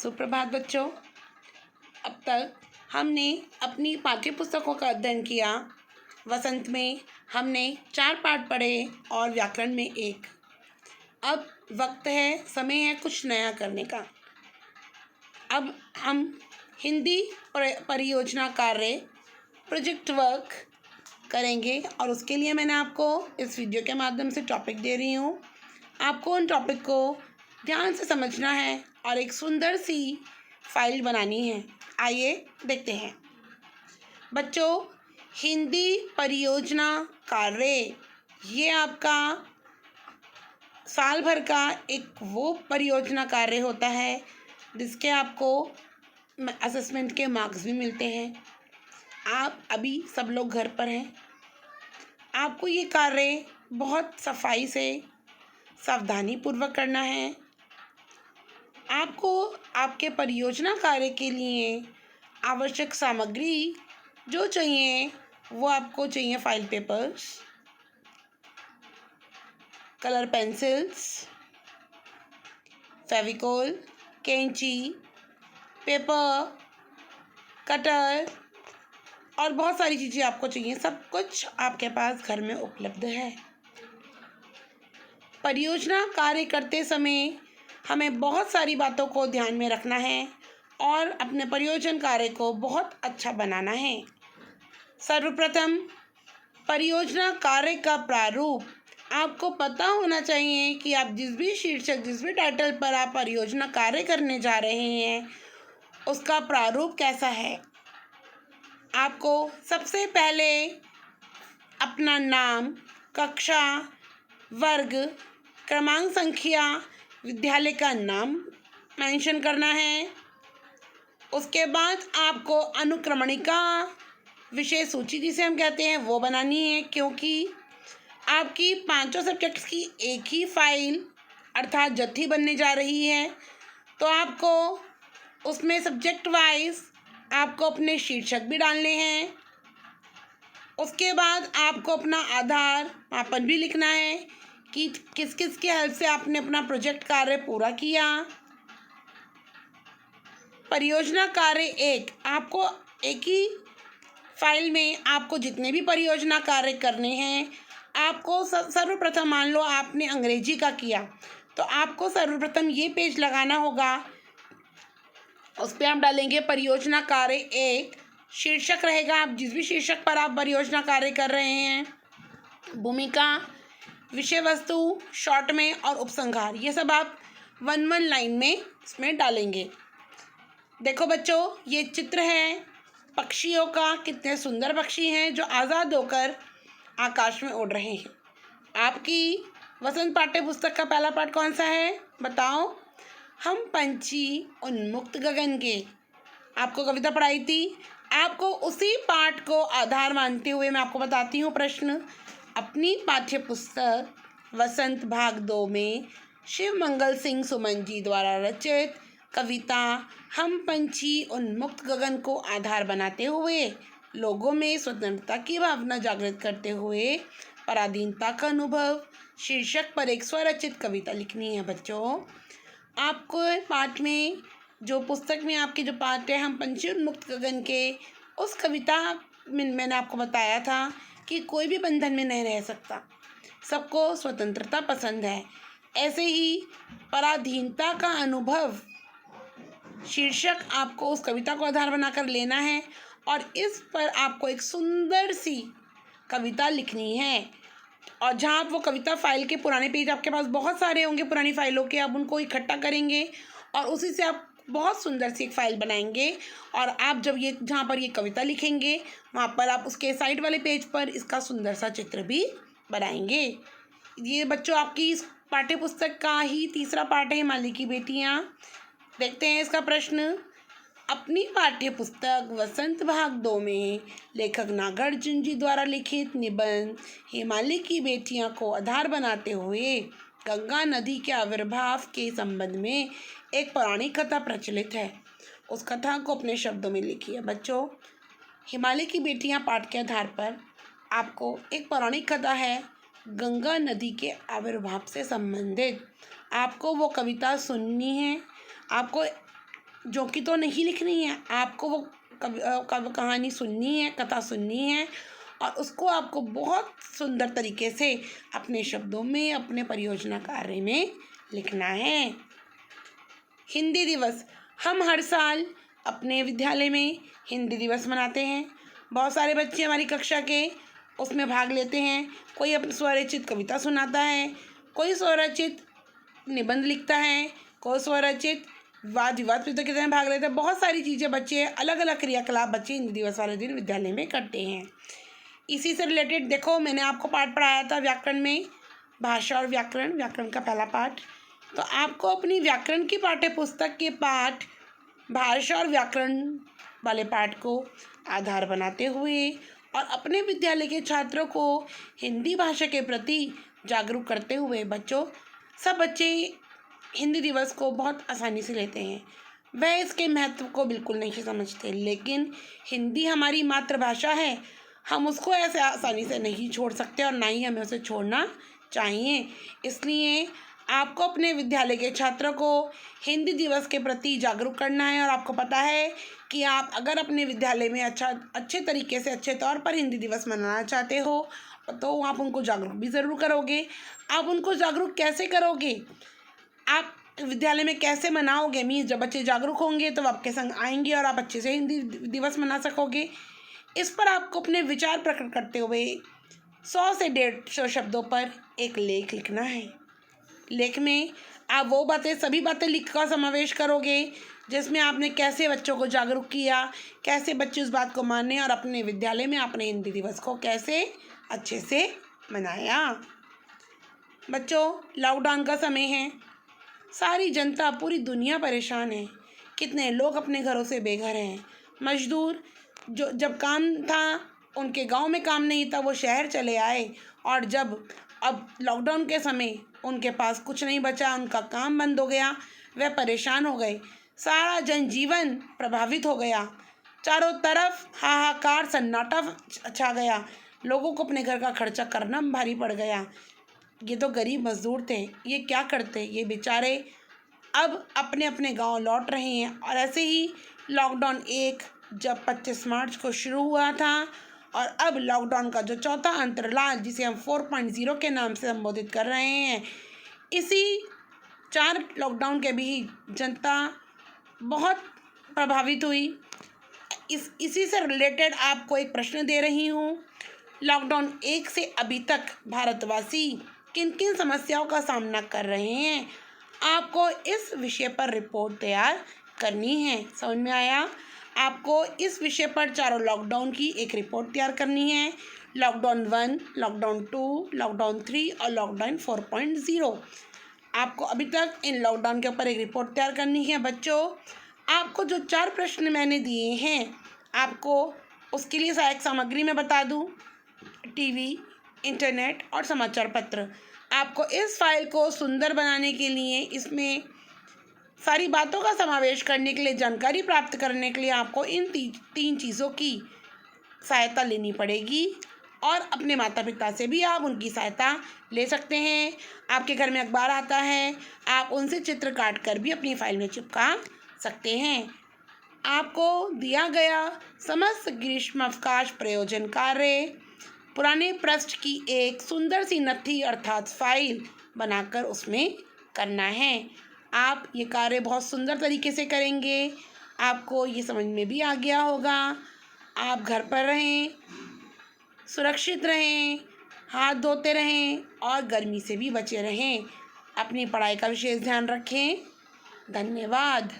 सुप्रभात बच्चों। अब तक हमने अपनी पाठ्य पुस्तकों का अध्ययन किया। वसंत में हमने 4 पाठ पढ़े और व्याकरण में 1। अब वक्त है, समय है कुछ नया करने का। अब हम हिंदी परियोजना कार्य प्रोजेक्ट वर्क करेंगे और उसके लिए मैंने आपको इस वीडियो के माध्यम से टॉपिक दे रही हूँ। आपको उन टॉपिक को ध्यान से समझना है और एक सुंदर सी फाइल बनानी है। आइए देखते हैं बच्चों। हिंदी परियोजना कार्य ये आपका साल भर का एक वो परियोजना कार्य होता है जिसके आपको असेसमेंट के मार्क्स भी मिलते हैं। आप अभी सब लोग घर पर हैं। आपको ये कार्य बहुत सफाई से सावधानी पूर्वक करना है। आपको आपके परियोजना कार्य के लिए आवश्यक सामग्री जो चाहिए वो आपको चाहिए file papers, colour pencils, Fevicol, कैंची, पेपर, कटर और बहुत सारी चीज़ें आपको चाहिए। सब कुछ आपके पास घर में उपलब्ध है। परियोजना कार्य करते समय हमें बहुत सारी बातों को ध्यान में रखना है और अपने परियोजना कार्य को बहुत अच्छा बनाना है। सर्वप्रथम परियोजना कार्य का प्रारूप आपको पता होना चाहिए कि आप जिस भी शीर्षक, जिस भी टाइटल पर आप परियोजना कार्य करने जा रहे हैं उसका प्रारूप कैसा है। आपको सबसे पहले अपना नाम, कक्षा, वर्ग, क्रमांक संख्या, विद्यालय का नाम मेंशन करना है। उसके बाद आपको अनुक्रमणिका, विषय सूची जिसे हम कहते हैं वो बनानी है, क्योंकि आपकी 5 सब्जेक्ट्स की एक ही फाइल अर्थात जत्थी बनने जा रही है। तो आपको उसमें सब्जेक्ट वाइज आपको अपने शीर्षक भी डालने हैं। उसके बाद आपको अपना आधार मापन भी लिखना है कि किस किस के हेल्प से आपने अपना प्रोजेक्ट कार्य पूरा किया। परियोजना कार्य 1 आपको एक ही फाइल में आपको जितने भी परियोजना कार्य करने हैं आपको सर्वप्रथम, मान लो आपने अंग्रेजी का किया तो आपको सर्वप्रथम ये पेज लगाना होगा। उस पर आप डालेंगे परियोजना कार्य 1, शीर्षक रहेगा आप जिस भी शीर्षक पर आप परियोजना कार्य कर रहे हैं, भूमिका, विषय वस्तु शॉर्ट में और उपसंहार, ये सब आप 1 लाइन में इसमें डालेंगे। देखो बच्चों, ये चित्र है पक्षियों का। कितने सुंदर पक्षी हैं जो आज़ाद होकर आकाश में उड़ रहे हैं। आपकी वसंत पाठ्य पुस्तक का पहला पाठ कौन सा है बताओ? हम पंछी उन्मुक्त गगन के। आपको कविता पढ़ाई थी। आपको उसी पाठ को आधार मानते हुए मैं आपको बताती हूँ प्रश्न। अपनी पाठ्य पुस्तक वसंत भाग 2 में शिव मंगल सिंह सुमन जी द्वारा रचित कविता हम पंछी उन्मुक्त गगन को आधार बनाते हुए लोगों में स्वतंत्रता की भावना जागृत करते हुए पराधीनता का अनुभव शीर्षक पर एक स्वरचित कविता लिखनी है। बच्चों, आपको पाठ में जो पुस्तक में आपके जो पाठ है हम पंछी उन्मुक्त गगन के, उस कविता में मैंने आपको बताया था कि कोई भी बंधन में नहीं रह सकता, सबको स्वतंत्रता पसंद है। ऐसे ही पराधीनता का अनुभव शीर्षक आपको उस कविता को आधार बनाकर लेना है और इस पर आपको एक सुंदर सी कविता लिखनी है। और जहाँ आप वो कविता फाइल के पुराने पेज आपके पास बहुत सारे होंगे पुरानी फाइलों के, आप उनको इकट्ठा करेंगे और उसी से आप बहुत सुंदर सी एक फाइल बनाएंगे। और आप जब ये जहाँ पर ये कविता लिखेंगे वहाँ पर आप उसके साइड वाले पेज पर इसका सुंदर सा चित्र भी बनाएंगे। ये बच्चों आपकी इस पाठ्य पुस्तक का ही तीसरा पाठ है, हिमालय की बेटियाँ। देखते हैं इसका प्रश्न। अपनी पाठ्य पुस्तक वसंत भाग 2 में लेखक नागार्जुन जी द्वारा लिखित निबंध हिमालय की बेटियां को आधार बनाते हुए गंगा नदी के आविर्भाव के संबंध में एक पौराणिक कथा प्रचलित है। उस कथा को अपने शब्दों में लिखिए। बच्चों, हिमालय की बेटियां पाठ के आधार पर आपको एक पौराणिक कथा है गंगा नदी के आविर्भाव से संबंधित। आपको वो कविता सुननी है। आपको जोकी तो नहीं लिखनी है, आपको वो कहानी सुननी है, कथा सुननी है और उसको आपको बहुत सुंदर तरीके से अपने शब्दों में, अपने परियोजना कार्य में लिखना है। हिंदी दिवस, हम हर साल अपने विद्यालय में हिंदी दिवस मनाते हैं। बहुत सारे बच्चे हमारी कक्षा के उसमें भाग लेते हैं। कोई अपनी स्वरचित कविता सुनाता है, कोई स्वरचित निबंध लिखता है, कोई स्वरचित वाद विवाद प्रतियोगिता में भाग लेते हैं। बहुत सारी चीज़ें बच्चे, अलग अलग क्रियाकलाप बच्चे हिंदी दिवस वाले दिन विद्यालय में करते हैं। इसी से रिलेटेड देखो, मैंने आपको पाठ पढ़ाया था व्याकरण में, भाषा और व्याकरण, व्याकरण का पहला पाठ। तो आपको अपनी व्याकरण की पाठ्य पुस्तक के पाठ भाषा और व्याकरण वाले पाठ को आधार बनाते हुए और अपने विद्यालय के छात्रों को हिंदी भाषा के प्रति जागरूक करते हुए सब बच्चे हिंदी दिवस को बहुत आसानी से लेते हैं। वह इसके महत्व को बिल्कुल नहीं समझते, लेकिन हिंदी हमारी मातृभाषा है, हम उसको ऐसे आसानी से नहीं छोड़ सकते और ना ही हमें उसे छोड़ना चाहिए। इसलिए आपको अपने विद्यालय के छात्रों को हिंदी दिवस के प्रति जागरूक करना है। और आपको पता है कि आप अगर अपने विद्यालय में अच्छे तरीके से, अच्छे तौर पर हिंदी दिवस मनाना चाहते हो तो आप उनको जागरूक भी ज़रूर करोगे। आप उनको जागरूक कैसे करोगे, आप विद्यालय में कैसे मनाओगे? मीन्स जब बच्चे जागरूक होंगे तो आपके संग आएंगे और आप अच्छे से हिंदी दिवस मना सकोगे। इस पर आपको अपने विचार प्रकट करते हुए 100 से 150 शब्दों पर एक लेख लिखना है। लेख में आप वो सभी बातें लिख कर समावेश करोगे जिसमें आपने कैसे बच्चों को जागरूक किया, कैसे बच्चे उस बात को माने और अपने विद्यालय में आपने हिंदी दिवस को कैसे अच्छे से मनाया। बच्चों, लॉकडाउन का समय है, सारी जनता, पूरी दुनिया परेशान है। कितने लोग अपने घरों से बेघर हैं। मजदूर जो जब काम था उनके गांव में काम नहीं था, वो शहर चले आए और जब अब लॉकडाउन के समय उनके पास कुछ नहीं बचा, उनका काम बंद हो गया, वह परेशान हो गए। सारा जनजीवन प्रभावित हो गया, चारों तरफ हाहाकार सन्नाटा छा गया। लोगों को अपने घर का खर्चा करना भारी पड़ गया। ये तो गरीब मजदूर थे, ये क्या करते? ये बेचारे अब अपने अपने गांव लौट रहे हैं। और ऐसे ही लॉकडाउन जब 25 मार्च को शुरू हुआ था और अब लॉकडाउन का जो चौथा अंतराल, जिसे हम 4.0 के नाम से संबोधित कर रहे हैं, इसी 4 लॉकडाउन के भी जनता बहुत प्रभावित हुई। इसी से रिलेटेड आपको एक प्रश्न दे रही हूँ। लॉकडाउन 1 से अभी तक भारतवासी किन किन समस्याओं का सामना कर रहे हैं, आपको इस विषय पर रिपोर्ट तैयार करनी है। समझ में आया? आपको इस विषय पर चारों लॉकडाउन की एक रिपोर्ट तैयार करनी है। लॉकडाउन 1, लॉकडाउन 2, लॉकडाउन 3 और लॉकडाउन 4.0। आपको अभी तक इन लॉकडाउन के ऊपर एक रिपोर्ट तैयार करनी है। बच्चों, आपको जो 4 प्रश्न मैंने दिए हैं, आपको उसके लिए सहायक सामग्री मैं बता दूं, टीवी, इंटरनेट और समाचार पत्र। आपको इस फाइल को सुंदर बनाने के लिए, इसमें सारी बातों का समावेश करने के लिए, जानकारी प्राप्त करने के लिए आपको इन 3 चीज़ों की सहायता लेनी पड़ेगी। और अपने माता पिता से भी आप उनकी सहायता ले सकते हैं। आपके घर में अखबार आता है, आप उनसे चित्र काट कर भी अपनी फाइल में चिपका सकते हैं। आपको दिया गया समस्त ग्रीष्मावकाश प्रयोजन कार्य पुराने पृष्ठ की एक सुंदर सी नत्थी अर्थात फाइल बनाकर उसमें करना है। आप ये कार्य बहुत सुंदर तरीके से करेंगे, आपको ये समझ में भी आ गया होगा। आप घर पर रहें, सुरक्षित रहें, हाथ धोते रहें और गर्मी से भी बचे रहें। अपनी पढ़ाई का विशेष ध्यान रखें। धन्यवाद।